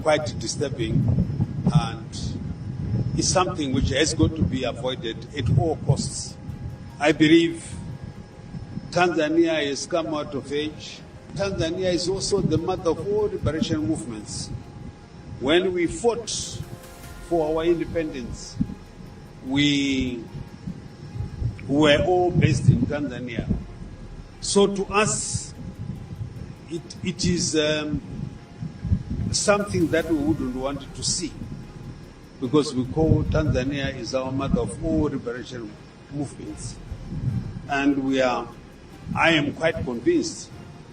quite disturbing, and it's something which has got to be avoided at all costs. I believe Tanzania has come out of age. Tanzania is also the mother of all liberation movements. When we fought for our independence, we were all based in Tanzania. So to us, it is something that we wouldn't want to see, because we call Tanzania is our mother of all liberation movements. And I am quite convinced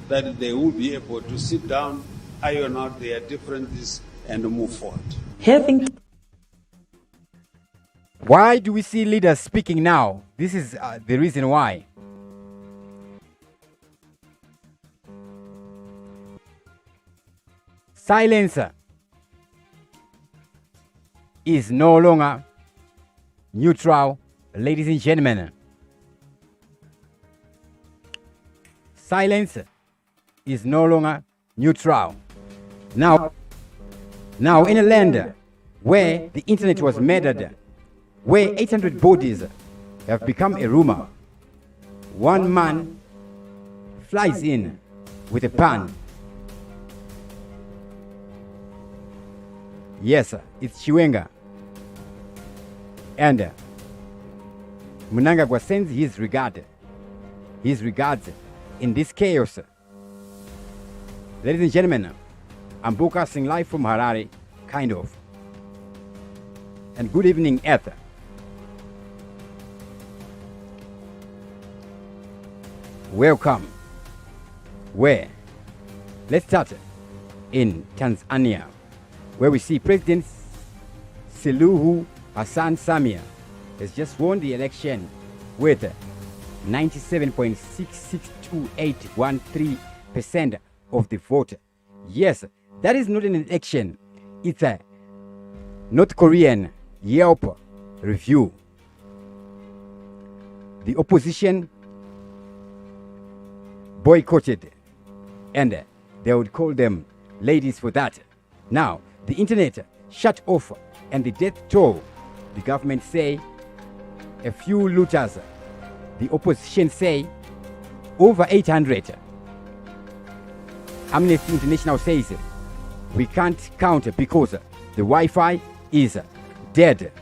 that they will be able to sit down, iron out their differences, and move forward. Why do we see leaders speaking now? This is the reason why. Silence is no longer neutral, ladies and gentlemen. Silence is no longer neutral. Now in a land where the internet was murdered, where 800 bodies have become a rumor, one man flies in with a pan. Yes, it's Chiwenga. And Mnangagwa sends his regards in this chaos. Ladies and gentlemen, I'm broadcasting live from Harare, kind of. And good evening, Earth. Welcome. Where? Let's start in Tanzania, where we see President Suluhu Hassan Samia has just won the election with 97.662813% of the vote. Yes, that is not an election. It's a North Korean Yelp review. The opposition boycotted, and they would call them ladies for that. Now, the internet shut off, and the death toll, the government say a few looters, the opposition say over 800. Amnesty International says we can't count because the Wi-Fi is dead.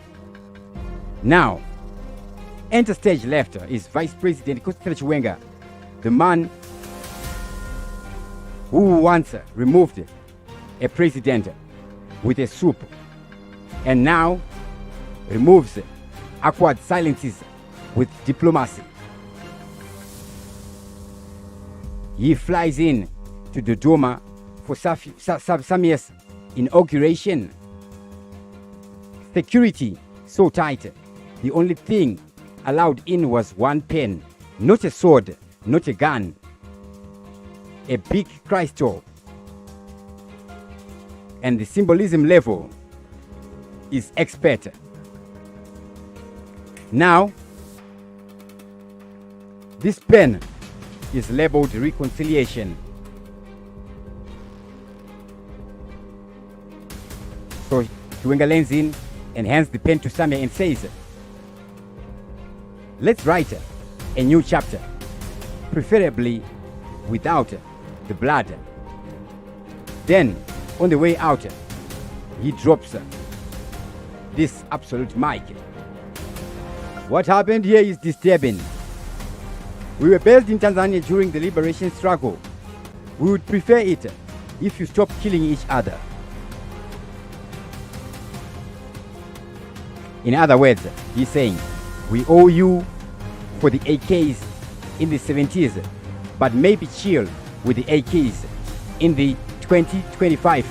Now, enter stage left is Vice President Chiwenga, the man who once removed a president with a soup, and now removes awkward silences with diplomacy. He flies in to Dodoma for Samia's inauguration. Security so tight, the only thing allowed in was one pen, not a sword, not a gun, a big crystal. And the symbolism level is expert. Now, this pen is labeled reconciliation. So Chiwenga leans in and hands the pen to Samia and says, let's write a new chapter, preferably without the blood. Then, on the way out, he drops this absolute mic. What happened here is disturbing. We were based in Tanzania during the liberation struggle. We would prefer it if you stop killing each other. In other words, he's saying, we owe you for the AKs in the 70s, but maybe chill with the AKs in the 2025.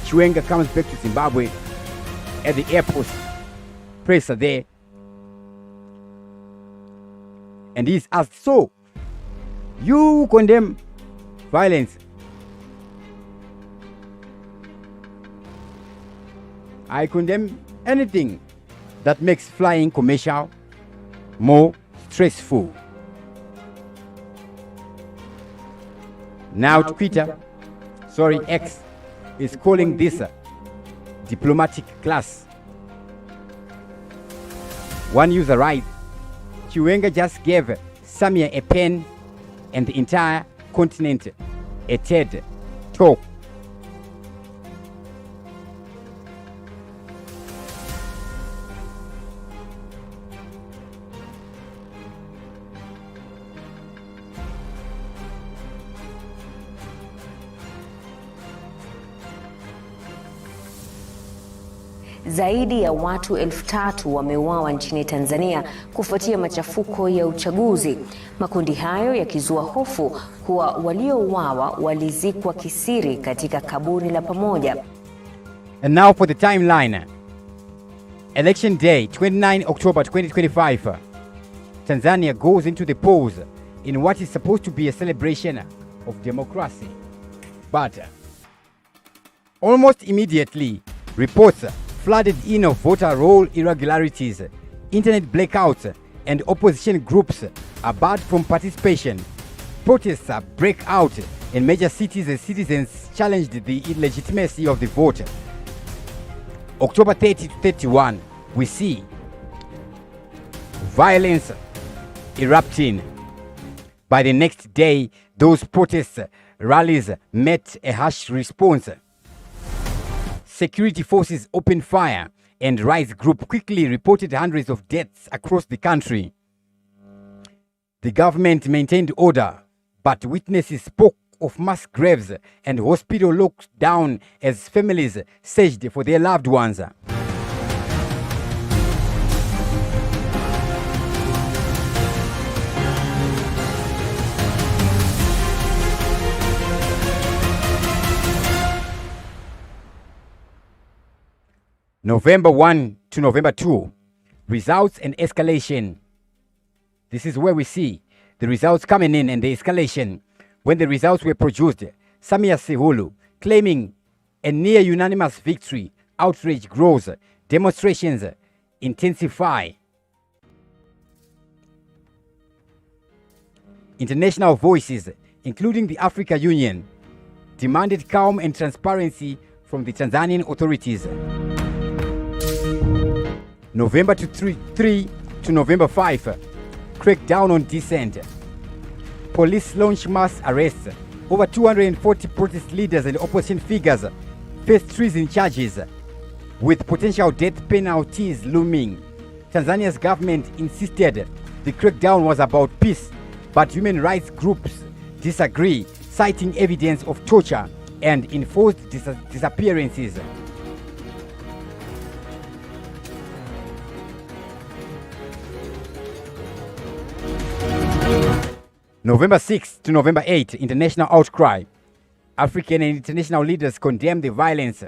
Chiwenga comes back to Zimbabwe at the airport, presser there, and he's asked, so, you condemn violence? I condemn anything that makes flying commercial more stressful. Now Twitter, X, is calling this diplomatic class. One user writes, Chiwenga just gave Samia a pen and the entire continent a TED talk. Zaidi ya watu 3,000 wameuawa nchini Tanzania kufuatia machafuko ya uchaguzi. Makundi hayo yakizua hofu kuwa waliouawa walizikwa kisiri katika kaburi la pamoja. And now for the timeline. Election day, 29 October 2025. Tanzania goes into the polls in what is supposed to be a celebration of democracy. But almost immediately, reports flooded in of voter roll irregularities, internet blackouts, and opposition groups are barred from participation. Protests break out in major cities as citizens challenged the illegitimacy of the vote. October 30 to 31, we see violence erupting. By the next day, those protest rallies met a harsh response. Security forces opened fire, and Rise Group quickly reported hundreds of deaths across the country. The government maintained order, but witnesses spoke of mass graves and hospital locked down as families searched for their loved ones. November 1 to November 2, results and escalation. This is where we see the results coming in and the escalation. When the results were produced, Samia Suluhu claiming a near unanimous victory, outrage grows, demonstrations intensify. International voices, including the African Union, demanded calm and transparency from the Tanzanian authorities. November 3 to November 5, crackdown on dissent. Police launch mass arrests. Over 240 protest leaders and opposition figures face treason charges, with potential death penalties looming. Tanzania's government insisted the crackdown was about peace, but human rights groups disagree, citing evidence of torture and enforced disappearances. November 6 to November 8, international outcry. African and international leaders condemn the violence.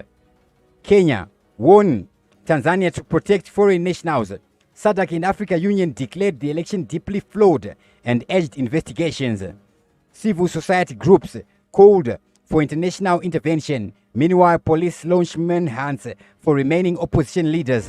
Kenya warned Tanzania to protect foreign nationals. SADC and African Union declared the election deeply flawed and urged investigations. Civil society groups called for international intervention. Meanwhile, police launched manhunts for remaining opposition leaders.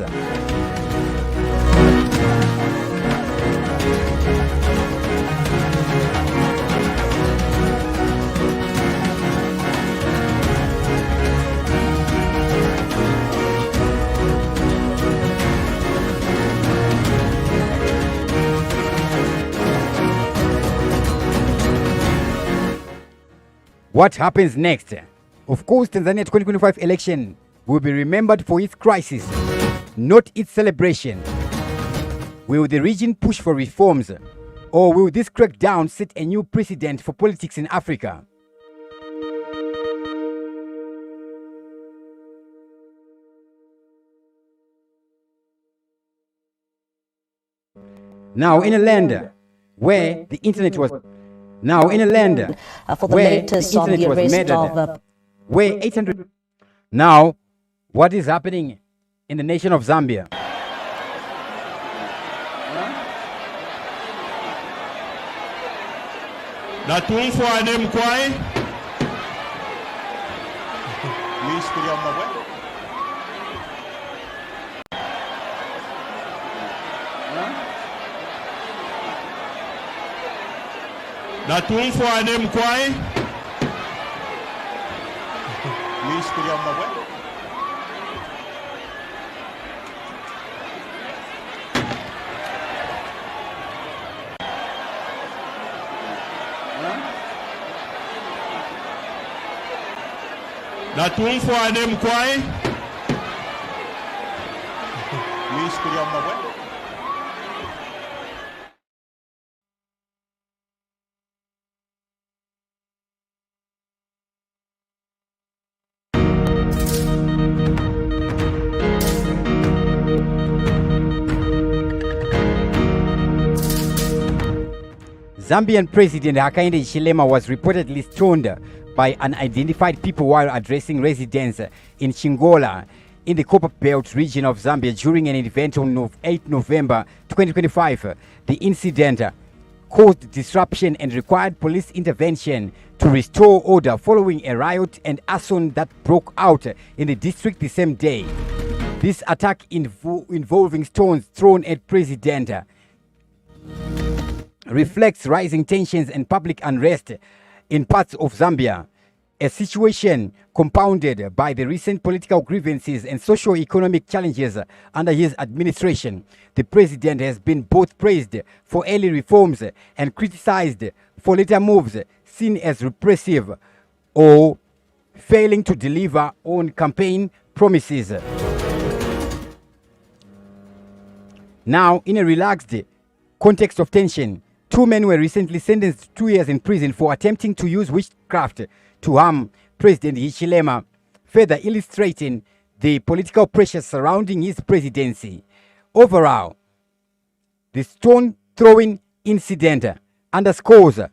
What happens next? Of course, Tanzania 2025 election will be remembered for its crisis, not its celebration. Will the region push for reforms, or will this crackdown set a new precedent for politics in Africa? Now, in a land where the internet was for the latest on the arrest of where 800. Now, what is happening in the nation of Zambia? Natumfwane mkwai. Zambian President Hakainde Hichilema was reportedly stoned by unidentified people while addressing residents in Chingola in the Copper Belt region of Zambia during an event on 8 November 2025. The incident caused disruption and required police intervention to restore order following a riot and arson that broke out in the district the same day. This attack involving stones thrown at President reflects rising tensions and public unrest in parts of Zambia, a situation compounded by the recent political grievances and socio-economic challenges under his administration. The president has been both praised for early reforms and criticized for later moves seen as repressive or failing to deliver on campaign promises. Now, in a relaxed context of tension, 2 men were recently sentenced to 2 years in prison for attempting to use witchcraft to harm President Hichilema, further illustrating the political pressure surrounding his presidency. Overall, the stone-throwing incident underscores a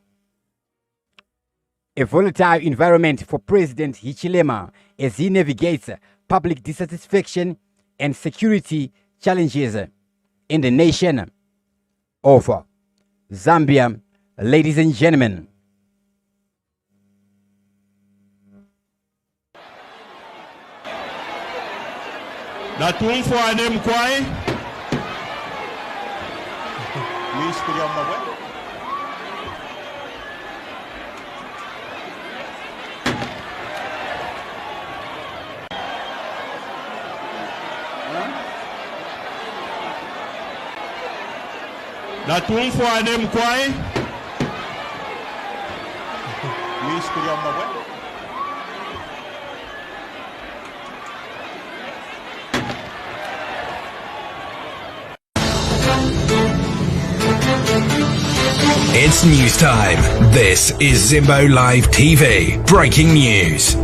volatile environment for President Hichilema as he navigates public dissatisfaction and security challenges in the nation of Zambia. Ladies and gentlemen, Natumfwane mkwai. Natumfwane mkwai. It's news time. This is Zimbo Live TV. Breaking news.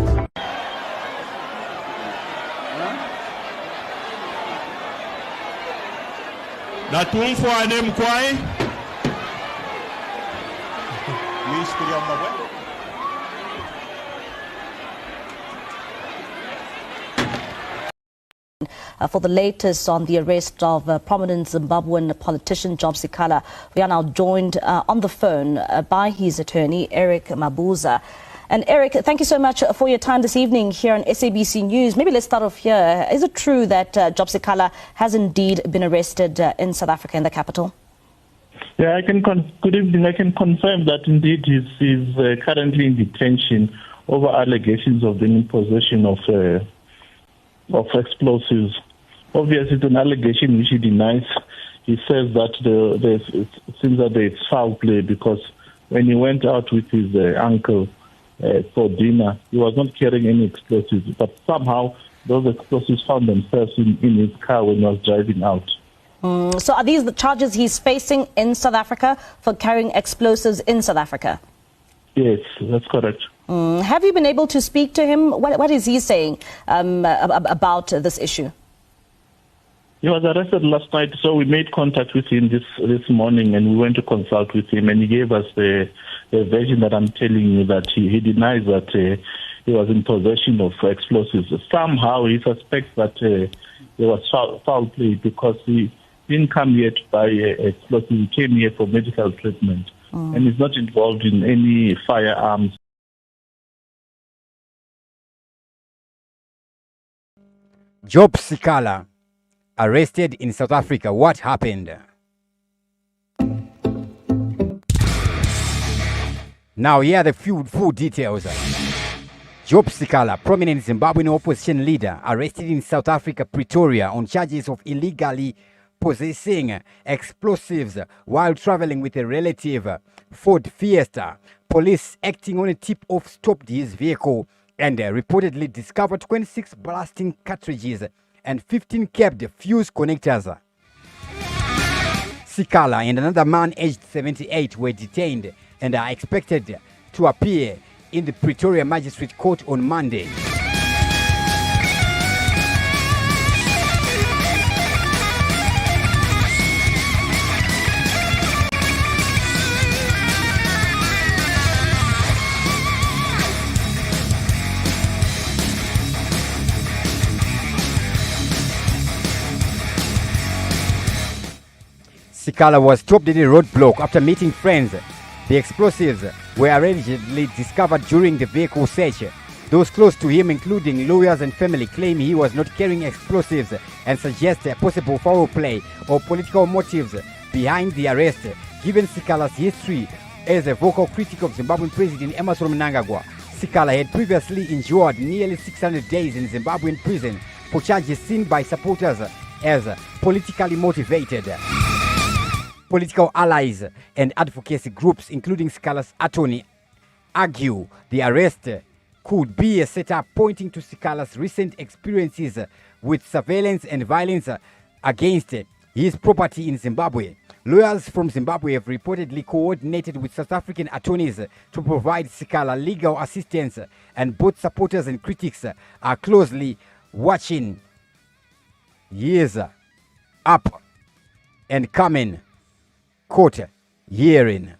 Natumfwane mkwai. For the latest on the arrest of prominent Zimbabwean politician Job Sikala, we are now joined on the phone by his attorney, Eric Mabuza. And Eric, thank you so much for your time this evening here on SABC News. Maybe let's start off here. Is it true that Job Sikala has indeed been arrested in South Africa, in the capital? Yeah, good evening. I can confirm that indeed he's currently in detention over allegations of being in possession of explosives. Obviously, it's an allegation which he denies. He says that it seems that there's foul play because when he went out with his uncle for dinner, he was not carrying any explosives, but somehow those explosives found themselves in his car when he was driving out. So are these the charges he's facing in South Africa for carrying explosives in South Africa? Yes, that's correct. Have you been able to speak to him? What is he saying about this issue? He was arrested last night, so we made contact with him this morning, and we went to consult with him, and he gave us the version that I'm telling you, that he denies that he was in possession of explosives. Somehow he suspects that there was foul play because he didn't come here to buy explosives. He came here for medical treatment, and he's not involved in any firearms. Job Sikala arrested in South Africa. What happened? Now here are the full details. Job Sikala, prominent Zimbabwean opposition leader, arrested in South Africa, Pretoria, on charges of illegally possessing explosives while traveling with a relative Ford Fiesta. Police, acting on a tip-off, stopped his vehicle and reportedly discovered 26 blasting cartridges and 15 capped fuse connectors. Sikala and another man aged 78 were detained and are expected to appear in the Pretoria Magistrate Court on Monday. Sikala was stopped at a roadblock after meeting friends. The explosives were allegedly discovered during the vehicle search. Those close to him, including lawyers and family, claim he was not carrying explosives and suggest a possible foul play or political motives behind the arrest. Given Sikala's history as a vocal critic of Zimbabwean President Emmerson Mnangagwa, Sikala had previously endured nearly 600 days in Zimbabwean prison for charges seen by supporters as politically motivated. Political allies and advocacy groups, including Sikala's attorney, argue the arrest could be a setup pointing to Sikala's recent experiences with surveillance and violence against his property in Zimbabwe. Lawyers from Zimbabwe have reportedly coordinated with South African attorneys to provide Sikala legal assistance, and both supporters and critics are closely watching his up and coming court hearing.